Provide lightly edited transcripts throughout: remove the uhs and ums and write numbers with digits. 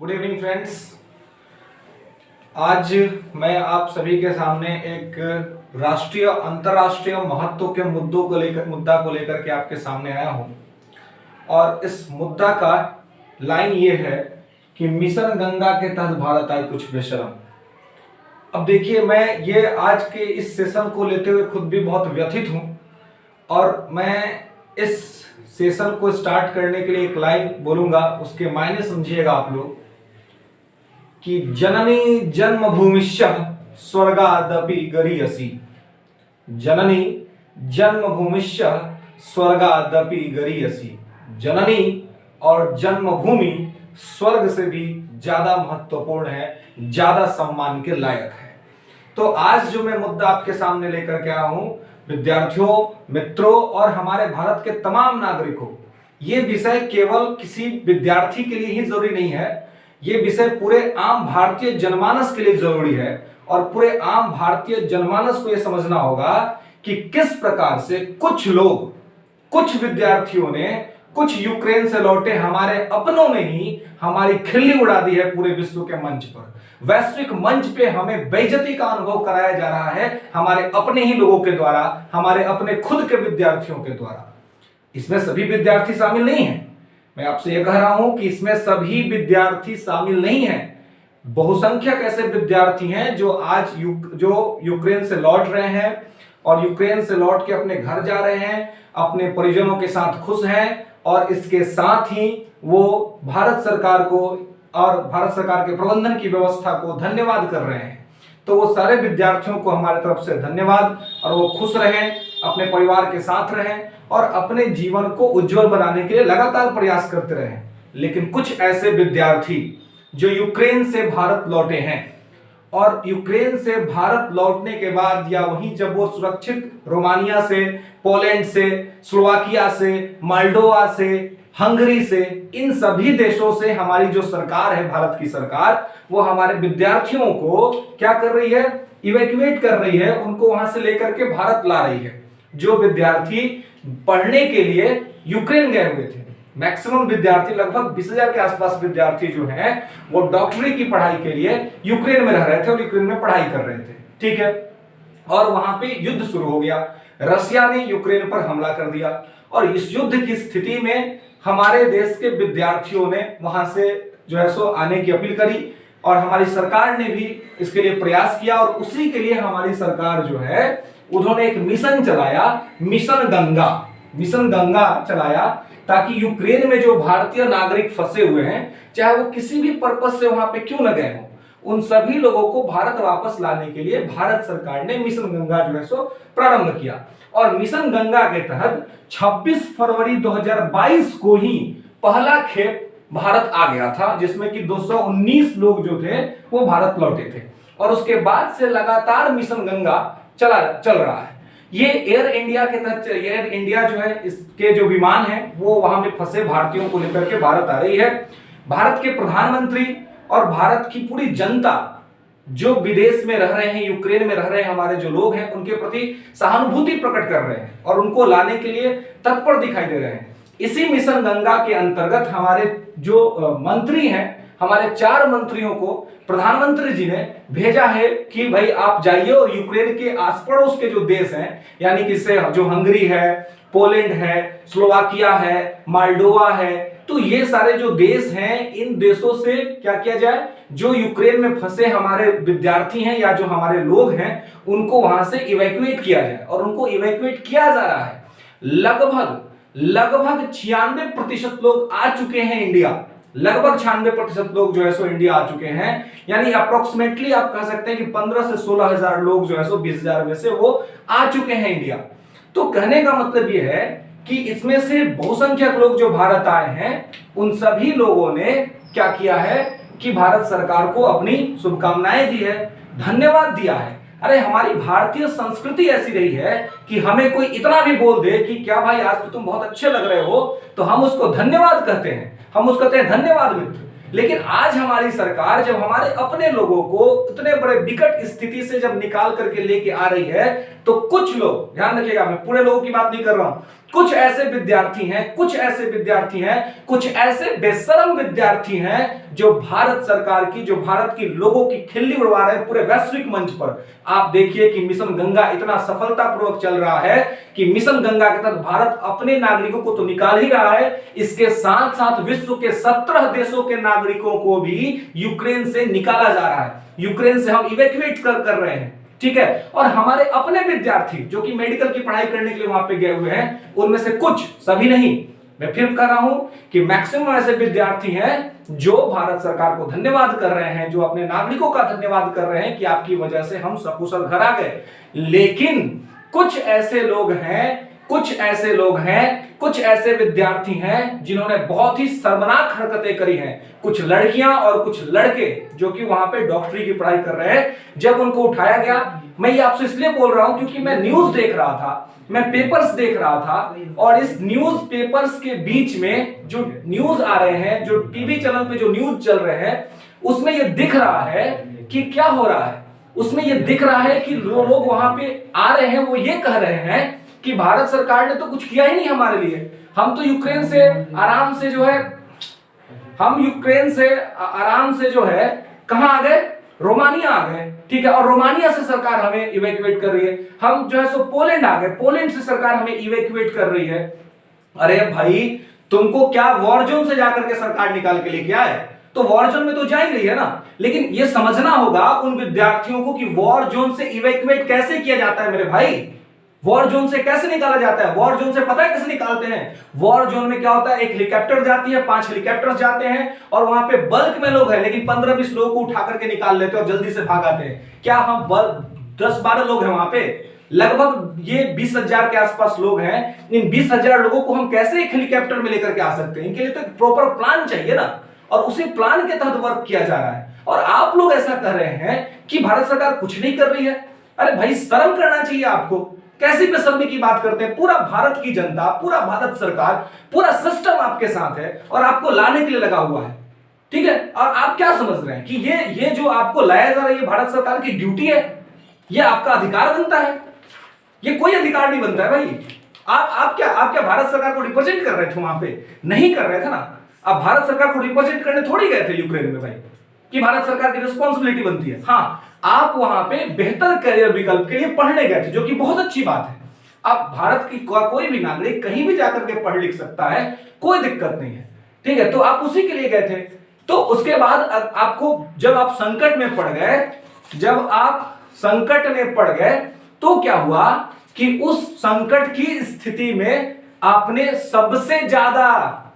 Good evening friends. आज मैं आप सभी के सामने एक राष्ट्रीय अंतर्राष्ट्रीय महत्व के मुद्दा को लेकर के आपके सामने आया हूं और इस मुद्दा का लाइन ये है कि मिशन गंगा के तहत भारत आए कुछ बेशरम। अब देखिए, मैं ये आज के इस सेशन को लेते हुए खुद भी बहुत व्यथित हूं और मैं इस सेशन को स्टार्ट करने के लिए एक लाइन बोलूंगा, उसके मायने समझिएगा आप लोग कि जननी जन्मभूमिश्च स्वर्गादपि गरीयसी। जननी जन्मभूमिश्च स्वर्गादपि गरीयसी। जननी और जन्मभूमि स्वर्ग से भी ज्यादा महत्वपूर्ण है, ज्यादा सम्मान के लायक है। तो आज जो मैं मुद्दा आपके सामने लेकर के आया हूं, विद्यार्थियों, मित्रों और हमारे भारत के तमाम नागरिकों, ये विषय केवल किसी विद्यार्थी के लिए ही जरूरी नहीं है, ये विषय पूरे आम भारतीय जनमानस के लिए जरूरी है। और पूरे आम भारतीय जनमानस को यह समझना होगा कि किस प्रकार से कुछ लोग, कुछ विद्यार्थियों ने, कुछ यूक्रेन से लौटे हमारे अपनों ने ही हमारी खिल्ली उड़ा दी है पूरे विश्व के मंच पर। वैश्विक मंच पे हमें बेइज्जती का अनुभव कराया जा रहा है हमारे अपने ही लोगों के द्वारा, हमारे अपने खुद के विद्यार्थियों के द्वारा। इसमें सभी विद्यार्थी शामिल नहीं है। मैं आपसे यह कह रहा हूं कि इसमें सभी विद्यार्थी शामिल नहीं है। बहुसंख्यक ऐसे विद्यार्थी हैं जो आज जो यूक्रेन से लौट रहे हैं और यूक्रेन से लौट के अपने घर जा रहे हैं, अपने परिजनों के साथ खुश हैं और इसके साथ ही वो भारत सरकार को और भारत सरकार के प्रबंधन की व्यवस्था को धन्यवाद कर रहे हैं। तो वो सारे विद्यार्थियों को हमारे तरफ से धन्यवाद, और वो खुश रहें, अपने परिवार के साथ रहें और अपने जीवन को उज्जवल बनाने के लिए लगातार प्रयास करते रहें। लेकिन कुछ ऐसे विद्यार्थी जो यूक्रेन से भारत लौटे हैं और यूक्रेन से भारत लौटने के बाद या वहीं जब वो सुरक्षित रोमानिया से, पोलैंड से, स्लोवाकिया से, मोल्डोवा से, हंगरी से, इन सभी देशों से हमारी जो सरकार है, भारत की सरकार, वो हमारे विद्यार्थियों को क्या कर रही है, इवैक्यूएट कर रही है, उनको वहां से लेकर के भारत ला रही है। जो विद्यार्थी पढ़ने के लिए यूक्रेन गए हुए थे, मैक्सिमम विद्यार्थी, लगभग 20,000 के आसपास विद्यार्थी जो हैं वो डॉक्टरी की पढ़ाई के लिए यूक्रेन में रह रहे थे और यूक्रेन में पढ़ाई कर रहे थे, ठीक है। और वहां पे युद्ध शुरू हो गया, रशिया ने यूक्रेन पर हमला कर दिया और इस युद्ध की स्थिति में हमारे देश के विद्यार्थियों ने वहां से जो है सो आने की अपील करी और हमारी सरकार ने भी इसके लिए प्रयास किया और उसी के लिए हमारी सरकार जो है उन्होंने एक मिशन चलाया, मिशन गंगा चलाया, ताकि यूक्रेन में जो भारतीय नागरिक फंसे हुए हैं, चाहे वो किसी भी पर्पस से वहां पे क्यों न गए हों, उन सभी लोगों को भारत वापस लाने के लिए भारत सरकार ने मिशन गंगा जो है सो प्रारंभ किया। और मिशन गंगा के तहत 26 फरवरी 2022 को ही पहला खेप भारत आ गया था, जिसमें कि 219 लोग जो थे वो भारत लौटे थे। और उसके बाद से लगातार मिशन गंगा चल रहा है। ये एयर इंडिया के तहत, एयर इंडिया जो है, इसके जो विमान है वो वहां में फंसे भारतीयों को लेकर के भारत आ रही है। भारत के प्रधानमंत्री और भारत की पूरी जनता जो विदेश में रह रहे हैं, यूक्रेन में रह रहे हैं हमारे जो लोग हैं, उनके प्रति सहानुभूति प्रकट कर रहे हैं और उनको लाने के लिए तत्पर दिखाई दे रहे हैं। इसी मिशन गंगा के अंतर्गत हमारे जो मंत्री हैं, हमारे 4 मंत्रियों को प्रधानमंत्री जी ने भेजा है कि भाई आप जाइए और यूक्रेन के आस पड़ोस के जो देश हैं, यानी कि जो हंगरी है, पोलैंड है, स्लोवाकिया है, मोल्डोवा है, तो ये सारे जो देश हैं, इन देशों से क्या किया जाए, जो यूक्रेन में फंसे हमारे विद्यार्थी हैं या जो हमारे लोग हैं, उनको वहां से इवैक्यूएट किया जाए। और उनको इवैक्यूएट किया जा रहा है। लगभग 96% लोग आ चुके हैं इंडिया, लगभग 96% लोग जो है सो इंडिया आ चुके हैं। यानी अप्रोक्सीमेटली आप कह सकते हैं कि 15 से 16 हजार लोग जो है सो 20,000 में से वो आ चुके हैं इंडिया। तो कहने का मतलब ये है कि इसमें से बहुसंख्यक लोग जो भारत आए हैं, उन सभी लोगों ने क्या किया है कि भारत सरकार को अपनी शुभकामनाएं दी है, धन्यवाद दिया है। अरे हमारी भारतीय संस्कृति ऐसी रही है कि हमें कोई इतना भी बोल दे कि क्या भाई आज तो तुम बहुत अच्छे लग रहे हो, तो हम उसको धन्यवाद कहते हैं, हम उसको कहते हैं धन्यवाद मित्र। लेकिन आज हमारी सरकार जब हमारे अपने लोगों को इतने बड़े विकट स्थिति से जब निकाल करके लेके आ रही है, तो कुछ लोग, ध्यान रखिएगा, मैं पूरे लोगों की बात नहीं कर रहा हूं, कुछ ऐसे विद्यार्थी हैं, कुछ ऐसे बेशरम विद्यार्थी हैं जो भारत सरकार की, जो भारत की लोगों की खिल्ली उड़वा रहे हैं पूरे वैश्विक मंच पर। आप देखिए कि मिशन गंगा इतना सफलतापूर्वक चल रहा है कि मिशन गंगा के तहत भारत अपने नागरिकों को तो निकाल ही रहा है, इसके साथ साथ विश्व के 17 देशों के नागरिकों को भी यूक्रेन से निकाला जा रहा है। यूक्रेन से हम इवैक्यूएट कर रहे हैं, ठीक है। और हमारे अपने विद्यार्थी जो कि मेडिकल की पढ़ाई करने के लिए वहां पे गए हुए हैं, उनमें से कुछ, सभी नहीं, मैं फिर कह रहा हूं कि मैक्सिमम ऐसे विद्यार्थी हैं जो भारत सरकार को धन्यवाद कर रहे हैं, जो अपने नागरिकों का धन्यवाद कर रहे हैं कि आपकी वजह से हम सकुशल घर आ गए। लेकिन कुछ ऐसे लोग हैं, कुछ ऐसे विद्यार्थी हैं जिन्होंने बहुत ही शर्मनाक हरकतें करी हैं। कुछ लड़कियां और कुछ लड़के जो कि वहां पे डॉक्टरी की पढ़ाई कर रहे हैं, जब उनको उठाया गया, मैं ये आपसे इसलिए बोल रहा हूं क्योंकि मैं न्यूज देख रहा था, मैं पेपर्स देख रहा था, और इस न्यूज पेपर्स के बीच में जो न्यूज आ रहे हैं, जो टीवी चैनल पे जो न्यूज चल रहे हैं, उसमें ये दिख रहा है कि क्या हो रहा है। उसमें ये दिख रहा है कि लोग वहां पे आ रहे हैं, वो ये कह रहे हैं कि भारत सरकार ने तो कुछ किया ही नहीं हमारे लिए, हम तो यूक्रेन से आराम से जो है, हम यूक्रेन से आराम से जो है कहां आ गए, रोमानिया आ गए, ठीक है। और रोमानिया से सरकार हमें इवैक्यूएट कर रही है, हम जो है सो पोलैंड आ गए, पोलैंड से सरकार हमें इवैक्यूएट कर रही है। अरे भाई, तुमको क्या वॉर जोन से जाकर के सरकार निकाल के लेके आए, तो वॉर जोन में तो जा ही रही है ना। लेकिन ये समझना होगा उन विद्यार्थियों को कि वॉर जोन से इवैक्यूएट कैसे किया जाता है मेरे भाई। वॉर जोन से कैसे निकाला जाता है, वॉर जोन से पता है कैसे निकालते हैं। वॉर जोन में क्या होता है, एक हेलीकॉप्टर जाती है, 5 हेलीकॉप्टर्स जाते हैं, और वहां पे बल्क में लोग हैं, लेकिन 15-20 लोगों को उठा करके निकाल लेते हैं और जल्दी से भाग आते हैं। क्या हम 10-12 लोग हैं वहां पे, लगभग ये 20,000 के आसपास लोग हैं। इन 20,000 लोगों को हम कैसे एक हेलीकॉप्टर में लेकर के आ सकते हैं, इनके लिए तो एक प्रॉपर प्लान चाहिए ना, और उसी प्लान के तहत वर्क किया जा रहा है। और आप लोग ऐसा कर रहे हैं कि भारत सरकार कुछ नहीं कर रही है। अरे भाई, शर्म करना चाहिए आपको, कैसी बेशर्मी की बात करते हैं। पूरा भारत की जनता, पूरा भारत सरकार, पूरा सिस्टम आपके साथ है और आपको लाने के लिए लगा हुआ है, ठीक है। और आप क्या समझ रहे हैं कि ये जो आपको लाया जा रहा है, ये भारत सरकार की ड्यूटी है, ये आपका अधिकार बनता है। ये कोई अधिकार नहीं बनता है भाई। आप क्या भारत सरकार को रिप्रेजेंट कर रहे थे वहां पे? नहीं कर रहे थे ना। आप भारत सरकार को रिप्रेजेंट करने थोड़ी गए थे यूक्रेन में भाई, कि भारत सरकार की रिस्पॉन्सिबिलिटी बनती है। हाँ, आप वहां पे बेहतर करियर विकल्प के लिए पढ़ने गए थे, जो कि बहुत अच्छी बात है। आप भारत की कोई भी नागरिक कहीं भी जाकर के पढ़ लिख सकता है, कोई दिक्कत नहीं है, ठीक है। तो आप उसी के लिए गए थे। तो उसके बाद आपको जब आप संकट में पड़ गए, तो क्या हुआ कि उस संकट की स्थिति में आपने सबसे ज्यादा,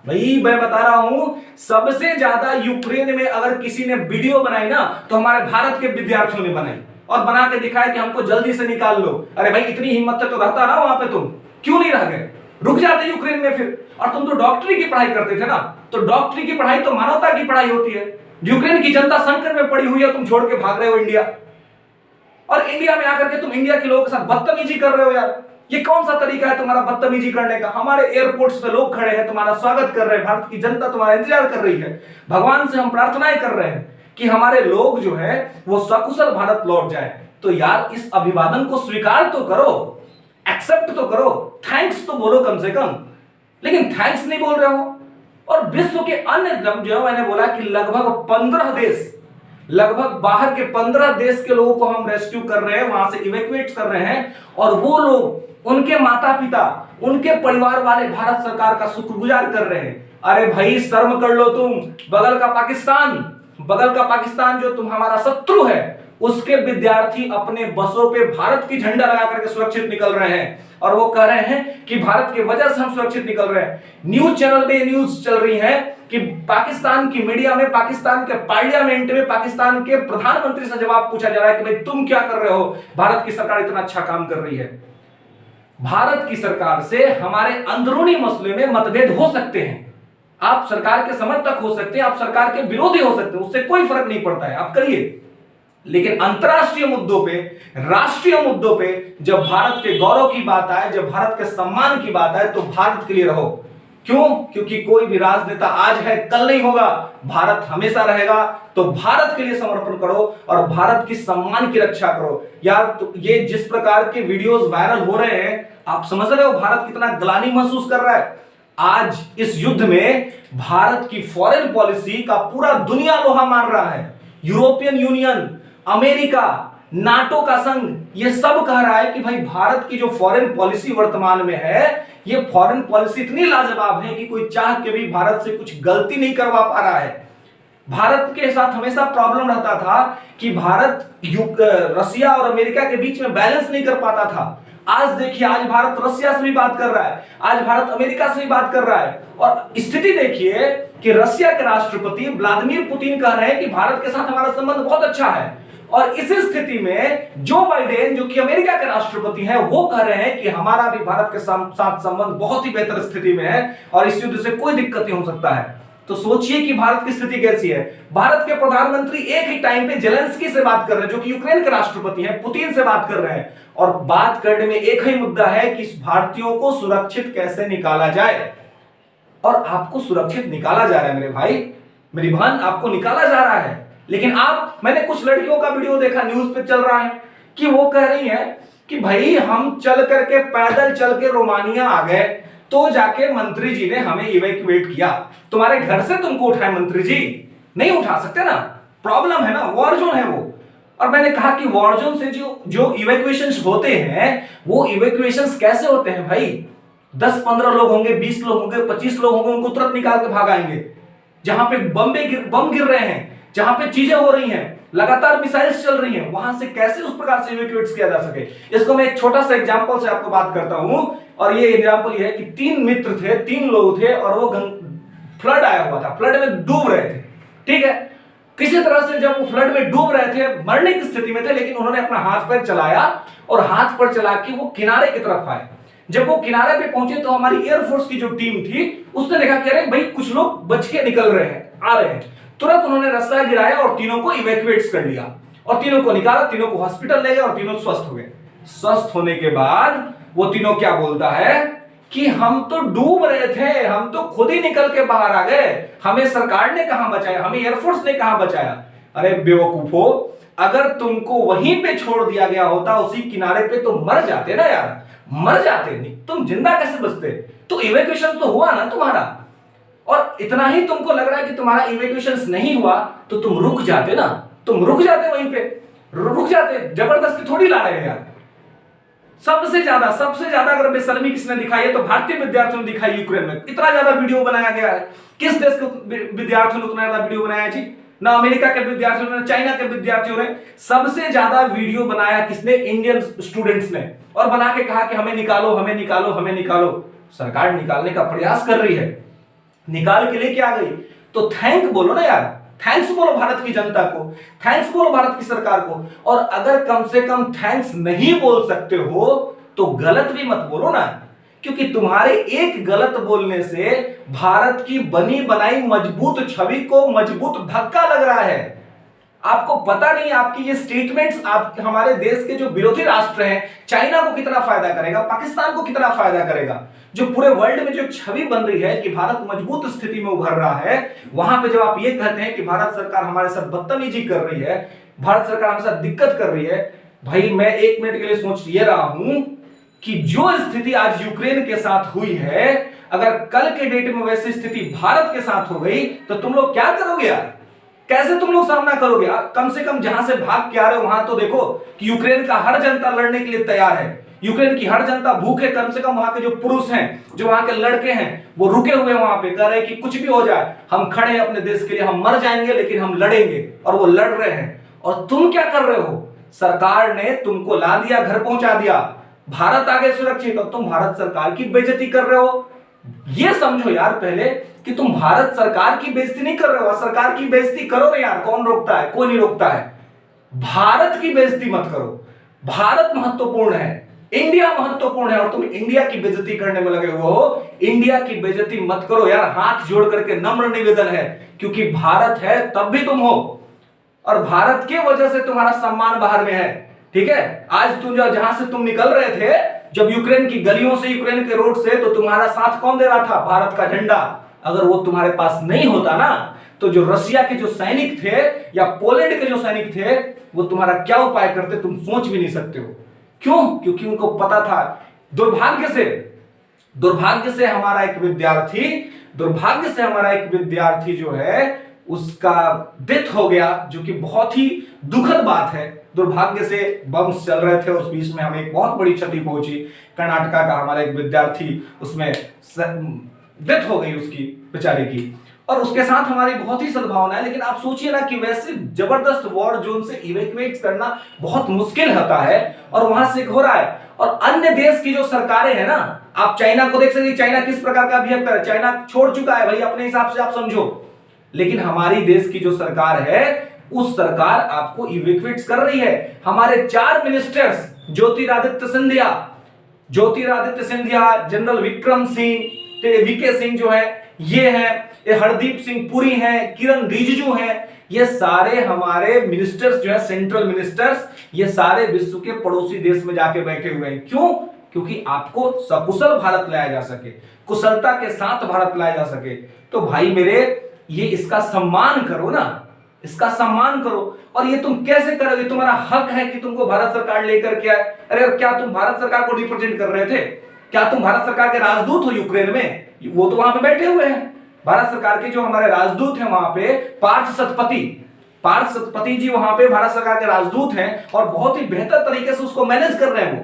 भाई मैं बता रहा हूं, सबसे ज्यादा यूक्रेन में अगर किसी ने वीडियो बनाई ना, तो हमारे भारत के विद्यार्थियों ने बनाई और बना के दिखाया कि हमको जल्दी से निकाल लो। अरे भाई, इतनी हिम्मत तो रहता ना वहां पे, तुम क्यों नहीं रह गए, रुक जाते यूक्रेन में फिर। और तुम तो डॉक्टरी की पढ़ाई करते थे ना, तो डॉक्टरी की पढ़ाई तो मानवता की पढ़ाई होती है। यूक्रेन की जनता संकट में पड़ी हुई है, तुम छोड़ के भाग रहे हो इंडिया, और इंडिया में आकर के तुम इंडिया के लोगों के साथ बदतमीजी कर रहे हो यार। ये कौन सा तरीका है तुम्हारा बदतमीजी करने का? हमारे एयरपोर्ट्स पे लोग खड़े हैं, तुम्हारा स्वागत कर रहे हैं, भारत की जनता तुम्हारा इंतजार कर रही है। भगवान से हम प्रार्थनाएं कर रहे हैं कि हमारे लोग जो है वो सकुशल भारत लौट जाए। तो यार, इस अभिवादन को स्वीकार तो करो, एक्सेप्ट तो करो, थैंक्स तो बोलो कम से कम। लेकिन थैंक्स नहीं बोल रहे हो। और विश्व के अन्य जो मैंने बोला कि लगभग 15 देश, लगभग बाहर के 15 देश के लोगों को हम रेस्क्यू कर रहे हैं, वहां से इवैक्यूएट कर रहे हैं, और वो लोग, उनके माता पिता, उनके परिवार वाले भारत सरकार का शुक्रगुजार कर रहे हैं। अरे भाई, शर्म कर लो तुम। बगल का पाकिस्तान जो तुम हमारा शत्रु है, उसके विद्यार्थी अपने बसों पे भारत की झंडा लगा करके सुरक्षित निकल रहे हैं, और वो कह रहे हैं कि भारत की वजह से हम सुरक्षित निकल रहे हैं। न्यूज चैनल पे न्यूज चल रही है कि पाकिस्तान की मीडिया में, पाकिस्तान के पार्लियामेंट में पाकिस्तान के प्रधानमंत्री से जवाब पूछा जा रहा है कि भाई तुम क्या कर रहे हो, भारत की सरकार इतना अच्छा काम कर रही है। भारत की सरकार से हमारे अंदरूनी मसले में मतभेद हो सकते हैं, आप सरकार के समर्थक हो सकते हैं, आप सरकार के विरोधी हो सकते हैं, उससे कोई फर्क नहीं पड़ता है, आप करिए। लेकिन अंतरराष्ट्रीय मुद्दों पे, राष्ट्रीय मुद्दों पे जब भारत के गौरव की बात आए, जब भारत के सम्मान की बात आए, तो भारत के लिए रहो। क्यों? क्योंकि कोई भी राजनेता आज है कल नहीं होगा, भारत हमेशा रहेगा। तो भारत के लिए समर्पण करो और भारत की सम्मान की रक्षा करो। यार, तो ये जिस प्रकार के वीडियोस वायरल हो रहे हैं, आप समझ रहे हो भारत कितना ग्लानि महसूस कर रहा है। आज इस युद्ध में भारत की फॉरेन पॉलिसी का पूरा दुनिया लोहा मार रहा है। यूरोपियन यूनियन, अमेरिका, नाटो का संघ, ये सब कह रहा है कि भाई भारत की जो फॉरेन पॉलिसी वर्तमान में है, ये फॉरेन पॉलिसी इतनी लाजवाब है कि कोई चाह के भी भारत से कुछ गलती नहीं करवा पा रहा है। भारत के साथ हमेशा प्रॉब्लम रहता था कि भारत रसिया और अमेरिका के बीच में बैलेंस नहीं कर पाता था। आज देखिए, आज भारत रसिया से भी बात कर रहा है, आज भारत अमेरिका से भी बात कर रहा है। और स्थिति देखिए कि रसिया के राष्ट्रपति व्लादिमीर पुतिन कह रहे हैं कि भारत के साथ हमारा संबंध बहुत अच्छा है, और इस स्थिति में जो बाइडेन, जो कि अमेरिका के राष्ट्रपति हैं, वो कह रहे हैं कि हमारा भी भारत के साथ संबंध बहुत ही बेहतर स्थिति में है और इस युद्ध से कोई दिक्कत नहीं हो सकता है। तो सोचिए कि भारत की स्थिति कैसी है। भारत के प्रधानमंत्री एक ही टाइम पे जेलेंस्की से बात कर रहे हैं, जो कि यूक्रेन के राष्ट्रपति हैं, पुतिन से बात कर रहे हैं, और बात करने में एक ही मुद्दा है कि भारतीयों को सुरक्षित कैसे निकाला जाए। और आपको सुरक्षित निकाला जा रहा है मेरे भाई, मेरी बहन, आपको निकाला जा रहा है। लेकिन आप, मैंने कुछ लड़कियों का वीडियो देखा, न्यूज पे चल रहा है कि वो कह रही हैं कि भाई हम चल करके, पैदल चल के रोमानिया आ गए, तो जाके मंत्री जी ने हमें इवैक्यूएट किया। तुम्हारे घर से तुमको उठाए मंत्री जी? नहीं उठा सकते ना, प्रॉब्लम है ना, वॉर जोन है वो। और मैंने कहा कि वॉर जोन से जो इवैक्यूएशंस होते हैं, वो इवैक्यूएशंस कैसे होते हैं भाई? 10-15 लोग होंगे, 20 लोग होंगे, 25 लोग होंगे, उनको तुरंत निकाल के भाग आएंगे। जहां पे बम गिर रहे हैं, जहां पे चीजें हो रही हैं, लगातार मिसाइल्स चल रही हैं, वहां से कैसे उस प्रकार से इवैक्यूएट किया जा सके। इसको मैं एक छोटा सा एग्जांपल से आपको बात करता हूं, और ये एग्जांपल ये है कि 3 मित्र थे, 3 लोग थे, और वो फ्लड आया हुआ था, फ्लड में डूब रहे थे। ठीक है, किसी तरह से जब वो फ्लड में डूब रहे थे, मरने की स्थिति में थे, लेकिन उन्होंने अपना हाथ पैर चलाया और हाथ पैर चला के वो किनारे की तरफ आए। जब वो किनारे पे पहुंचे तो हमारी एयरफोर्स की जो टीम थी, उसने देखा कि अरे भाई कुछ लोग बच के निकल रहे हैं, आ रहे हैं। तुरंत उन्होंने रास्ता गिराया और तीनों को इवैक्यूएट कर लिया, और तीनों को निकाला, तीनों को हॉस्पिटल ले गए, और तीनों स्वस्थ हो गए। स्वस्थ होने के बाद वो तीनों क्या बोलता है कि हम तो डूब रहे थे, हम तो खुद ही निकल के बाहर आ गए, हमें सरकार ने कहां बचाया, हमें एयरफोर्स ने कहां बचाया। अरे बेवकूफो, अगर तुमको वहीं पे छोड़ दिया गया होता, उसी किनारे पे, तो मर जाते ना यार, मर जाते नहीं, तुम जिंदा कैसे बचते? तो इवैक्यूएशन तो हुआ ना तुम्हारा, और इतना ही तुमको लग रहा है कि तुम्हारा इवैक्यूएशन नहीं हुआ, तो तुम रुक जाते ना, तुम रुक जाते वहीं पे, रुक जाते। जबरदस्ती थोड़ी ला रहे हैं यार। सबसे ज्यादा अगर बेशर्मी किसने दिखाई है तो भारतीय विद्यार्थियों ने दिखाई। यूक्रेन में इतना ज्यादा वीडियो बनाया गया है, किस देश के विद्यार्थियों ने उतना ज्यादा वीडियो बनाया है जी? ना अमेरिका के विद्यार्थियों ने, चाइना के विद्यार्थियों ने। सबसे ज्यादा वीडियो बनाया किसने? इंडियन स्टूडेंट्स ने, और बना के कहा कि हमें निकालो, हमें निकालो, हमें निकालो। सरकार निकालने का प्रयास कर रही है, निकाल के लेके आ गई, तो थैंक बोलो ना यार, थैंक्स बोलो भारत की जनता को, थैंक्स बोलो भारत की सरकार को। और अगर कम से कम थैंक्स नहीं बोल सकते हो तो गलत भी मत बोलो ना, क्योंकि तुम्हारे एक गलत बोलने से भारत की बनी बनाई मजबूत छवि को मजबूत धक्का लग रहा है। आपको पता नहीं आपकी ये स्टेटमेंट्स आप हमारे देश के जो विरोधी राष्ट्र हैं, चाइना को कितना फायदा करेगा, पाकिस्तान को कितना फायदा करेगा। जो पूरे वर्ल्ड में जो छवि बन रही है कि भारत मजबूत स्थिति में उभर रहा है, वहां पे जब आप ये कहते हैं कि भारत सरकार हमारे साथ बदतमीजी कर रही है, भारत सरकार हमारे साथ दिक्कत कर रही है, भाई मैं 1 मिनट के लिए सोच ये रहा हूं कि जो स्थिति आज यूक्रेन के साथ हुई है, अगर कल के डेट में वैसी स्थिति भारत के साथ हो गई तो तुम लोग क्या करोगे यार? कैसे तुम लोग सामना करोगे? कम से कम जहां से भाग के आ रहे हो वहां तो देखो कि यूक्रेन का हर जनता लड़ने के लिए तैयार है। यूक्रेन की हर जनता भूखे, कम से कम वहां के जो पुरुष हैं, जो वहां के लड़के हैं, वो रुके हुए वहां पे कह रहे हैं कि कुछ भी हो जाए हम खड़े हैं अपने देश के लिए, हम मर जाएंगे लेकिन हम लड़ेंगे, और वो लड़ रहे हैं। और तुम क्या कर रहे हो? सरकार ने तुमको ला दिया, घर पहुंचा दिया, भारत आगे सुरक्षित, और तुम भारत सरकार की बेइज्जती कर रहे हो। ये समझो यार पहले कि तुम भारत सरकार की बेइज्जती नहीं कर रहे हो। सरकार की बेइज्जती करो ना यार, कौन रोकता है? कोई नहीं रोकता है। भारत की बेइज्जती मत करो। भारत महत्वपूर्ण है, इंडिया महत्वपूर्ण है, और तुम इंडिया की बेइज्जती करने में लगे हुए हो। इंडिया की बेइज्जती मत करो यार, हाथ जोड़ करके नम्र निवेदन है, क्योंकि भारत है तब भी तुम हो, और भारत की वजह से तुम्हारा सम्मान बाहर में है। ठीक है, आज तुम जहां से तुम निकल रहे थे, जब यूक्रेन की गलियों से, यूक्रेन के रोड से, तो तुम्हारा साथ कौन दे रहा था? भारत का झंडा। अगर वो तुम्हारे पास नहीं होता ना, तो जो रशिया के जो सैनिक थे या पोलैंड के जो सैनिक थे, वो तुम्हारा क्या उपाय करते तुम सोच भी नहीं सकते हो। क्यों? क्योंकि उनको पता था दुर्भाग्य से हमारा एक विद्यार्थी जो है उसका डेथ हो गया, जो कि बहुत ही दुखद बात है। दुर्भाग्य से बम्स चल रहे थे और उस बीच में हमें एक बहुत बड़ी क्षति पहुंची। कर्नाटका का हमारा एक विद्यार्थी, उसमें डेथ हो गई उसकी बेचारे की, और उसके साथ हमारी बहुत ही सद्भावना है। लेकिन आप सोचिए ना कि वैसे जबरदस्त वॉर जोन से इवैक्यूएट करना बहुत मुश्किल होता है और वहां से हो रहा है। और अन्य देश की जो सरकारें हैं ना, आप चाइना को देख सकते हैं, चाइना किस प्रकार का बिहेव कर रहा है। चाइना छोड़ चुका है भाई, अपने हिसाब से आप समझो। लेकिन हमारी देश की जो सरकार है, उस सरकार आपको इवैक्यूएट कर रही है। हमारे 4 ministers, Jyotiraditya Scindia, general Vikram Singh, VK Singh जो है, ये हरदीप सिंह पुरी हैं, किरण रिजिजू हैं, ये सारे हमारे मिनिस्टर्स जो है, सेंट्रल मिनिस्टर्स, ये सारे विश्व के पड़ोसी देश में जाके बैठे हुए हैं। क्यों? क्योंकि आपको सकुशल भारत लाया जा सके, कुशलता के साथ भारत लाया जा सके। तो भाई मेरे, ये इसका सम्मान करो ना, इसका सम्मान करो। और ये तुम कैसे करोगे? तुम्हारा हक है कि तुमको भारत सरकार लेकर के आए। अरे क्या तुम भारत सरकार को रिप्रेजेंट कर रहे थे? क्या तुम भारत सरकार के राजदूत हो यूक्रेन में? वो तो वहां पे बैठे हुए हैं। भारत सरकार के जो हमारे राजदूत हैं वहां पे, पार्थ सतपति जी वहां पे भारत सरकार के राजदूत हैं और बहुत ही बेहतर तरीके से उसको मैनेज कर रहे हैं। वो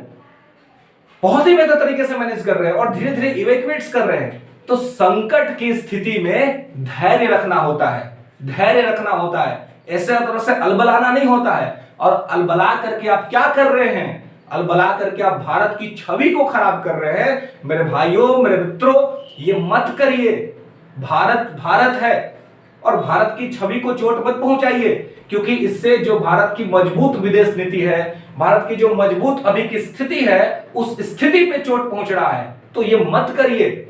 बहुत ही बेहतर तरीके से मैनेज कर रहे हैं और धीरे धीरे इवैक्यूएट कर रहे हैं। तो संकट की स्थिति में धैर्य रखना होता है, ऐसे तरह से अलबलाना नहीं होता है। और अलबला करके आप क्या कर रहे हैं? अलबला करके आप भारत की छवि को खराब कर रहे हैं। मेरे भाइयों, मेरे मित्रों, ये मत करिए। भारत है और भारत की छवि को चोट मत पहुंचाइए, क्योंकि इससे जो भारत की मजबूत विदेश नीति है, भारत की जो मजबूत अभी की स्थिति है, उस स्थिति पे चोट पहुंच रहा है। तो ये मत करिए।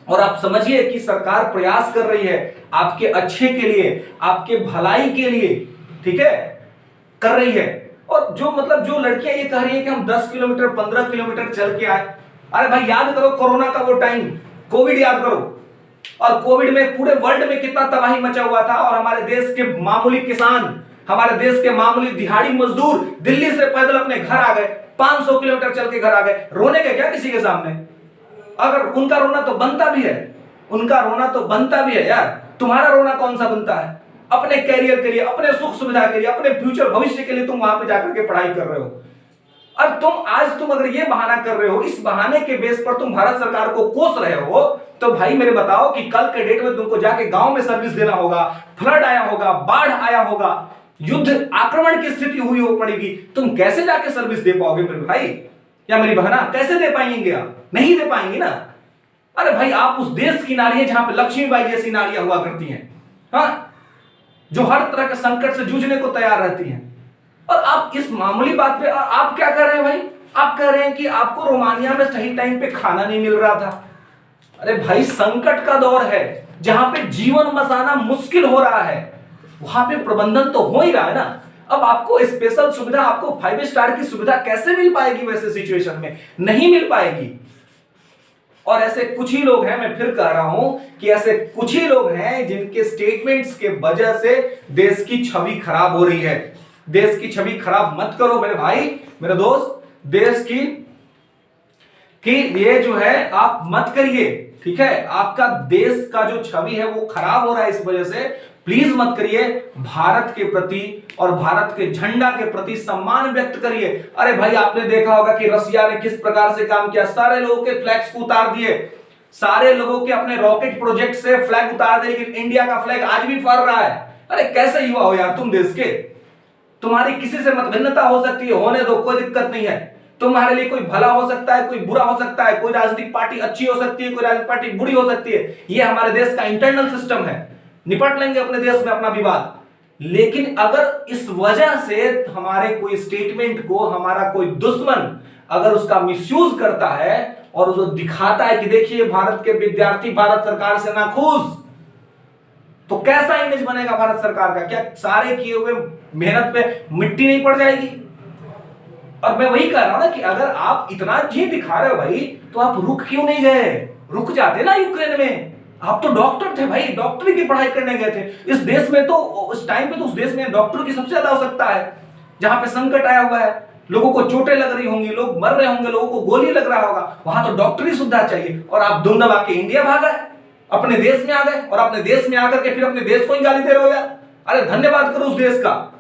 और आप समझिए कि सरकार प्रयास कर रही है आपके अच्छे के लिए, आपके भलाई के लिए, ठीक है, कर रही है। और जो लड़कियां ये कह रही है कि हम 10 किलोमीटर 15 किलोमीटर चल के आए, अरे भाई याद करो कोरोना का वो टाइम, कोविड याद करो। और कोविड में पूरे वर्ल्ड में कितना तबाही मचा हुआ था, और हमारे देश के मामूली किसान, हमारे देश के मामूली दिहाड़ी मजदूर दिल्ली से पैदल अपने घर आ गए, 500 किलोमीटर चल के घर आ गए। रोने के क्या किसी के सामने? अगर उनका रोना तो बनता भी है, यार। तुम्हारा रोना कौन सा बनता है? अपने कैरियर के लिए, अपने सुख सुविधा के लिए, अपने फ्यूचर भविष्य के लिए तुम वहां पे जाकर के पढ़ाई कर रहे हो। और तुम अगर ये बहाना कर रहे हो, इस बहाने के बेस पर तुम भारत सरकार को कोस रहे हो, तो भाई मेरे बताओ कि कल के डेट में तुमको जाके गांव में सर्विस देना होगा, फ्लड आया होगा, बाढ़ आया होगा, युद्ध आक्रमण की स्थिति हुई हो पड़ेगी, तुम कैसे जाके सर्विस दे पाओगे मेरे भाई या मेरी बहना? कैसे दे पाएंगे आप? नहीं दे पाएंगे ना। अरे भाई, आप उस देश की नारी है जहां पे लक्ष्मीबाई जैसी नारियां हुआ करती हैं, हाँ, जो हर तरह के संकट से जूझने को तैयार रहती हैं। और आप इस मामूली बात पे आप क्या कर रहे हैं भाई? आप कह रहे हैं कि आपको रोमानिया में सही टाइम पे खाना नहीं मिल रहा था। अरे भाई, संकट का दौर है, जहां पे जीवन बसाना मुश्किल हो रहा है, वहां पे प्रबंधन तो हो ही रहा है ना। अब आपको स्पेशल सुविधा, आपको 5 स्टार की सुविधा कैसे मिल पाएगी वैसे सिचुएशन में? नहीं मिल पाएगी। और ऐसे कुछ ही लोग हैं, मैं फिर कह रहा हूं कि ऐसे कुछ ही लोग हैं जिनके स्टेटमेंट्स के वजह से देश की छवि खराब हो रही है। देश की छवि खराब मत करो मेरे भाई, मेरे दोस्त। देश की ये जो है आप मत करिए, ठीक है? आपका देश का जो छवि है वो खराब हो रहा है, इस वजह से प्लीज मत करिए। भारत के प्रति और भारत के झंडा के प्रति सम्मान व्यक्त करिए। अरे भाई, आपने देखा होगा कि रसिया ने किस प्रकार से काम किया, सारे लोगों के फ्लैग्स को उतार दिए, सारे लोगों के अपने रॉकेट प्रोजेक्ट से फ्लैग उतार दिए, लेकिन इंडिया का फ्लैग आज भी फहर रहा है। अरे कैसे युवा हो यार तुम देश के? तुम्हारी किसी से मतभिन्नता हो सकती है, होने दो, कोई दिक्कत नहीं है। तुम्हारे लिए कोई भला हो सकता है, कोई बुरा हो सकता है, कोई राजनीतिक पार्टी अच्छी हो सकती है, कोई राजनीतिक पार्टी बुरी हो सकती है। ये हमारे देश का इंटरनल सिस्टम है, निपट लेंगे अपने देश में अपना विवाद। लेकिन अगर इस वजह से हमारे कोई स्टेटमेंट को हमारा कोई दुश्मन अगर उसका मिसयूज करता है और उसको दिखाता है कि देखिए भारत के विद्यार्थी भारत सरकार से नाखुश, तो कैसा इमेज बनेगा भारत सरकार का? क्या सारे किए हुए मेहनत पे मिट्टी नहीं पड़ जाएगी? और मैं वही कह रहा हूं ना कि अगर आप इतना जी दिखा रहे हो भाई, तो आप रुक क्यों नहीं गए? रुक जाते ना यूक्रेन में। आप तो डॉक्टर थे भाई, डॉक्टरी की पढ़ाई करने गए थे। इस देश में तो उस टाइम पे तो उस देश में डॉक्टर की सबसे ज्यादा आवश्यकता है, जहां पे संकट आया हुआ है, लोगों को चोटें लग रही होंगी, लोग मर रहे होंगे, लोगों को गोली लग रहा होगा, वहां तो डॉक्टरी सुविधा चाहिए, और आप दुम दबा के इंडिया भाग गए, अपने देश में आ गए, और अपने देश में आकर के फिर अपने देश को ही गाली दे रहे हो यार। अरे धन्यवाद करो उस देश का,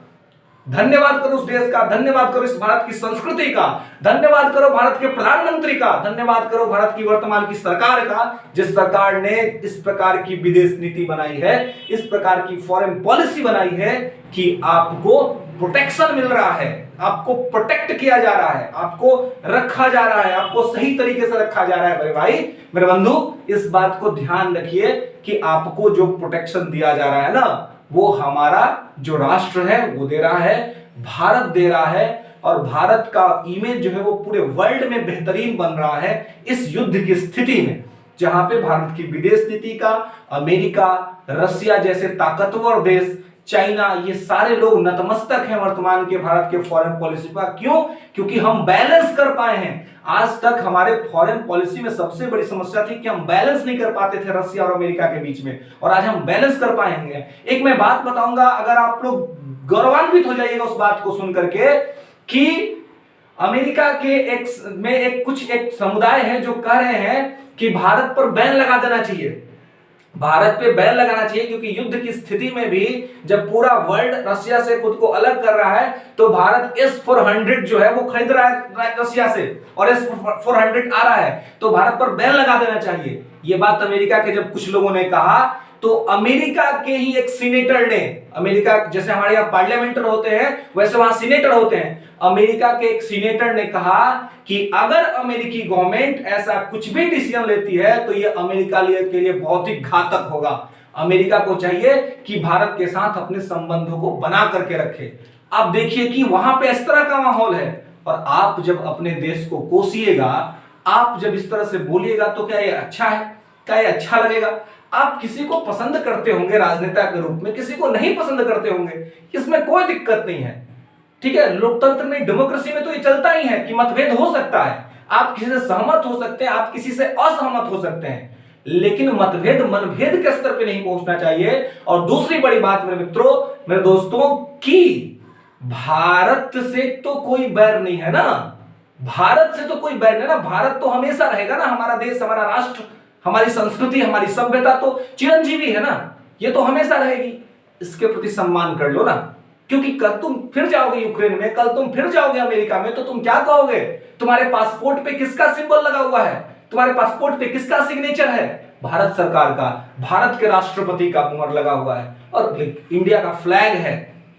धन्यवाद करो उस देश का, धन्यवाद करो इस भारत की संस्कृति का, धन्यवाद करो भारत के प्रधानमंत्री का, धन्यवाद करो भारत की वर्तमान की सरकार का, जिस सरकार ने इस प्रकार की विदेश नीति बनाई है, इस प्रकार की फॉरेन पॉलिसी बनाई है कि आपको प्रोटेक्शन मिल रहा है, आपको प्रोटेक्ट किया जा रहा है, आपको रखा जा रहा है, आपको सही तरीके से रखा जा रहा है। मेरे भाई, मेरे बंधु, इस बात को ध्यान रखिए कि आपको जो प्रोटेक्शन दिया जा रहा है ना, वो हमारा जो राष्ट्र है वो दे रहा है, भारत दे रहा है, और भारत का इमेज जो है वो पूरे वर्ल्ड में बेहतरीन बन रहा है इस युद्ध की स्थिति में, जहां पे भारत की विदेश नीति का अमेरिका, रसिया जैसे ताकतवर देश, चाइना, ये सारे लोग नतमस्तक हैं वर्तमान के भारत के फॉरेन पॉलिसी पर। क्यों? क्योंकि हम बैलेंस कर पाए हैं। आज तक हमारे फॉरेन पॉलिसी में सबसे बड़ी समस्या थी कि हम बैलेंस नहीं कर पाते थे रसिया और अमेरिका के बीच में, और आज हम बैलेंस कर पाएंगे। एक मैं बात बताऊंगा, अगर आप लोग गौरवान्वित हो जाइएगा उस बात को सुनकर के, कि अमेरिका के एक समुदाय है जो कह रहे हैं कि भारत पर बैन लगा देना चाहिए, भारत पे बैन लगाना चाहिए, क्योंकि युद्ध की स्थिति में भी जब पूरा वर्ल्ड रसिया से खुद को अलग कर रहा है, तो भारत S-400 जो है वो खरीद रहा है रसिया से, और S-400 आ रहा है, तो भारत पर बैन लगा देना चाहिए। ये बात अमेरिका के जब कुछ लोगों ने कहा, तो अमेरिका के ही एक सीनेटर ने, अमेरिका जैसे हमारे यहाँ पार्लियामेंटर होते हैं वैसे वहां सीनेटर होते हैं, अमेरिका के एक सीनेटर ने कहा कि अगर अमेरिकी गवर्नमेंट ऐसा कुछ भी डिसीजन लेती है तो ये अमेरिका के लिए बहुत ही घातक होगा। अमेरिका को चाहिए कि भारत के साथ अपने संबंधों को बना करके रखे। आप देखिए कि वहां पे इस तरह का माहौल है, और आप जब अपने देश को कोसिएगा, आप जब इस तरह से बोलिएगा, तो क्या ये अच्छा है? क्या ये अच्छा लगेगा? आप किसी को पसंद करते होंगे राजनेता के रूप में, किसी को नहीं पसंद करते होंगे, इसमें कोई दिक्कत नहीं है, ठीक है। लोकतंत्र में, डेमोक्रेसी में तो ये चलता ही है कि मतभेद हो सकता है, आप किसी से सहमत हो सकते हैं, आप किसी से असहमत हो सकते हैं, लेकिन मतभेद मनभेद के स्तर पे नहीं पहुंचना चाहिए। और दूसरी बड़ी बात मेरे मित्रों, मेरे दोस्तों, कि भारत से तो कोई बैर नहीं है ना, भारत से तो कोई बैर नहीं है ना, भारत तो हमेशा रहेगा ना, हमारा देश, हमारा राष्ट्र, हमारी संस्कृति, हमारी सभ्यता तो चिरंजीवी है ना, ये तो हमेशा रहेगी। इसके प्रति सम्मान कर लो ना, क्योंकि कल तुम फिर जाओगे यूक्रेन में, कल तुम फिर जाओगे अमेरिका में, तो तुम क्या कहोगे? तुम्हारे पासपोर्ट पे किसका सिंबल लगा हुआ है? तुम्हारे पासपोर्ट पे किसका सिग्नेचर है? भारत सरकार का, भारत के राष्ट्रपति का मुहर लगा हुआ है, और इंडिया का फ्लैग है,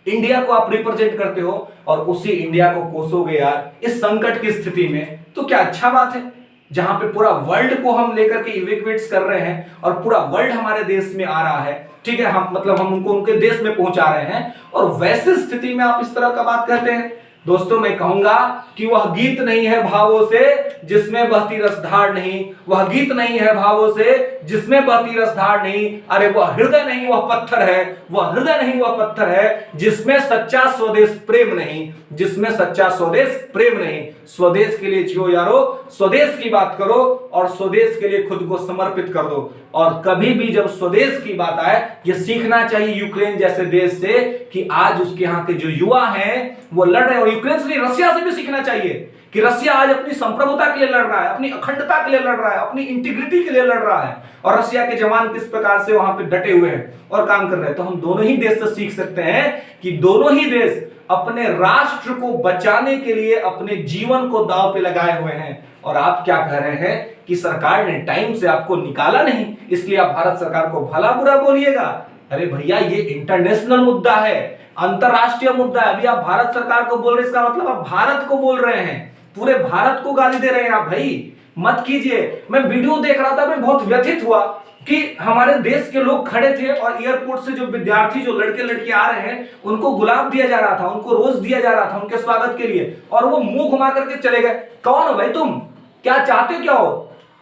इंडिया को आप रिप्रेजेंट करते हो, और उसी इंडिया को कोसोगे यार इस संकट की स्थिति में, तो क्या अच्छा बात है? जहां पे पूरा वर्ल्ड को हम लेकर के इवैक्यूएट्स कर रहे हैं, और पूरा वर्ल्ड हमारे देश में आ रहा है, ठीक है, हम मतलब हम उनको उनके देश में पहुंचा रहे हैं, और वैसे स्थिति में आप इस तरह का बात कहते हैं। दोस्तों, मैं कहूंगा कि वह गीत नहीं है भावों से जिसमें बहती रसधार नहीं, वह गीत नहीं है भावों से जिसमें बहती रसधार नहीं, अरे वह हृदय नहीं वह पत्थर है, वह हृदय नहीं वह पत्थर है जिसमें सच्चा स्वदेश प्रेम नहीं, जिसमें सच्चा स्वदेश प्रेम नहीं। स्वदेश के लिए जियो यारो, स्वदेश की बात करो, और स्वदेश के लिए खुद को समर्पित कर दो। और कभी भी जब स्वदेश की बात आए, ये सीखना चाहिए यूक्रेन जैसे देश से कि आज उसके यहाँ के जो युवा हैं वो लड़ रहे हैं, और यूक्रेन से, रसिया से भी सीखना चाहिए कि रसिया आज अपनी संप्रभुता के लिए लड़ रहा है, अपनी अखंडता के लिए लड़ रहा है, अपनी इंटीग्रिटी के लिए लड़ रहा है, और रसिया के जवान किस प्रकार से वहां पे डटे हुए हैं और काम कर रहे हैं। तो हम दोनों ही देश से सीख सकते हैं कि दोनों ही देश अपने राष्ट्र को बचाने के लिए अपने जीवन को दांव पे लगाए हुए हैं। और आप क्या कह रहे हैं कि सरकार ने टाइम से आपको निकाला नहीं, इसलिए आप भारत सरकार को भला बुरा बोलिएगा। अरे भैया, ये इंटरनेशनल मुद्दा है, अंतरराष्ट्रीय मुद्दा है। अभी आप भारत सरकार को बोल रहे हैं, इसका मतलब आप भारत को बोल रहे हैं, पूरे भारत को गाली दे रहे हैं आप। भाई मत कीजिए। मैं वीडियो देख रहा था, मैं बहुत व्यथित हुआ कि हमारे देश के लोग खड़े थे, और एयरपोर्ट से जो विद्यार्थी, जो लड़के लड़की आ रहे हैं, उनको गुलाब दिया जा रहा था, उनको रोज दिया जा रहा था उनके स्वागत के लिए, और वो मुंह घुमा करके चले गए। कौन हो भाई तुम? क्या चाहते हो? क्या हो?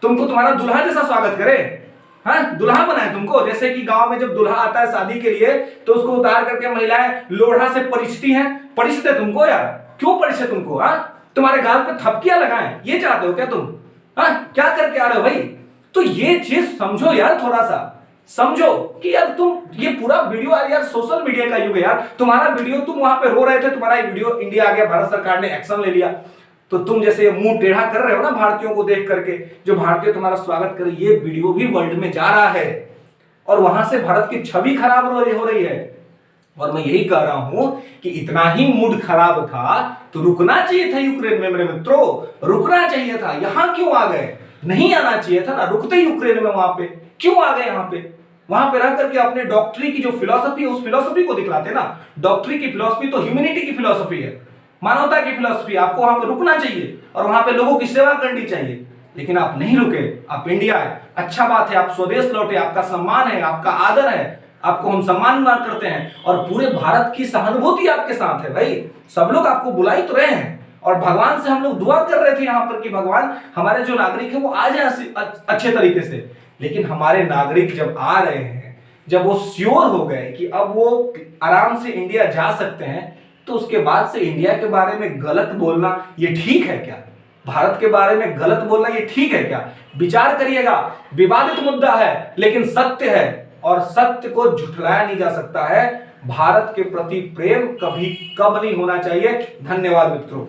तुमको तुम्हारा दुल्हा जैसा स्वागत करे? हाँ, दुल्हा बनाए तुमको? जैसे कि गांव में जब दुल्हा आता है शादी के लिए, तो उसको उतार करके महिलाएं लोढ़ा से परिचती हैं। परिचते तुमको यार? क्यों परिचय तुमको? हाँ, तुम्हारे गाल पे थपकियां लगाएं, ये चाहते हो क्या तुम? हाँ, क्या करके आ रहे हो भाई? तो ये चीज समझो यार, थोड़ा सा समझो कि यार तुम, ये पूरा वीडियो यार सोशल मीडिया का युग है यार। तुम्हारा वीडियो, तुम वहां पे रो रहे थे, तुम्हारा वीडियो इंडिया आ गया, भारत सरकार ने एक्शन ले लिया। तो तुम जैसे मुंह टेढ़ा कर रहे हो ना भारतीयों को देख करके, जो भारतीय तुम्हारा स्वागत करे, ये वीडियो भी वर्ल्ड में जा रहा है और वहां से भारत की छवि खराब हो रही है। और मैं यही कह रहा हूं कि इतना ही मूड खराब था तो रुकना चाहिए था यूक्रेन में मेरे मित्रों, रुकना चाहिए था। यहां क्यों आ गए? नहीं आना चाहिए था ना, रुकते यूक्रेन में। वहां पे क्यों आ गए? यहाँ पे वहां पे रह करके अपने डॉक्टरी की जो फिलॉसफी है उस फिलॉसफी को दिखलाते ना। डॉक्टरी की फिलॉसफी तो ह्यूमैनिटी की फिलॉसफी है, मानवता की फिलॉसफी। आपको वहां पे रुकना चाहिए और वहां पे लोगों की सेवा करनी चाहिए, लेकिन आप नहीं रुके। आप इंडिया है, अच्छा बात है, आप स्वदेश लौटे, आपका सम्मान है, आपका आदर है, आपको हम सम्मान करते हैं और पूरे भारत की सहानुभूति आपके साथ है भाई। सब लोग आपको बुला ही तो रहे हैं और भगवान से हम लोग दुआ कर रहे थे यहाँ पर कि भगवान हमारे जो नागरिक है वो आ जाए अच्छे तरीके से। लेकिन हमारे नागरिक जब आ रहे हैं, जब वो श्योर हो गए कि अब वो आराम से इंडिया जा सकते हैं, तो उसके बाद से इंडिया के बारे में गलत बोलना ये ठीक है क्या? भारत के बारे में गलत बोलना ये ठीक है क्या? विचार करिएगा। विवादित मुद्दा है लेकिन सत्य है और सत्य को झुठलाया नहीं जा सकता है। भारत के प्रति प्रेम कभी कम नहीं होना चाहिए। धन्यवाद मित्रों।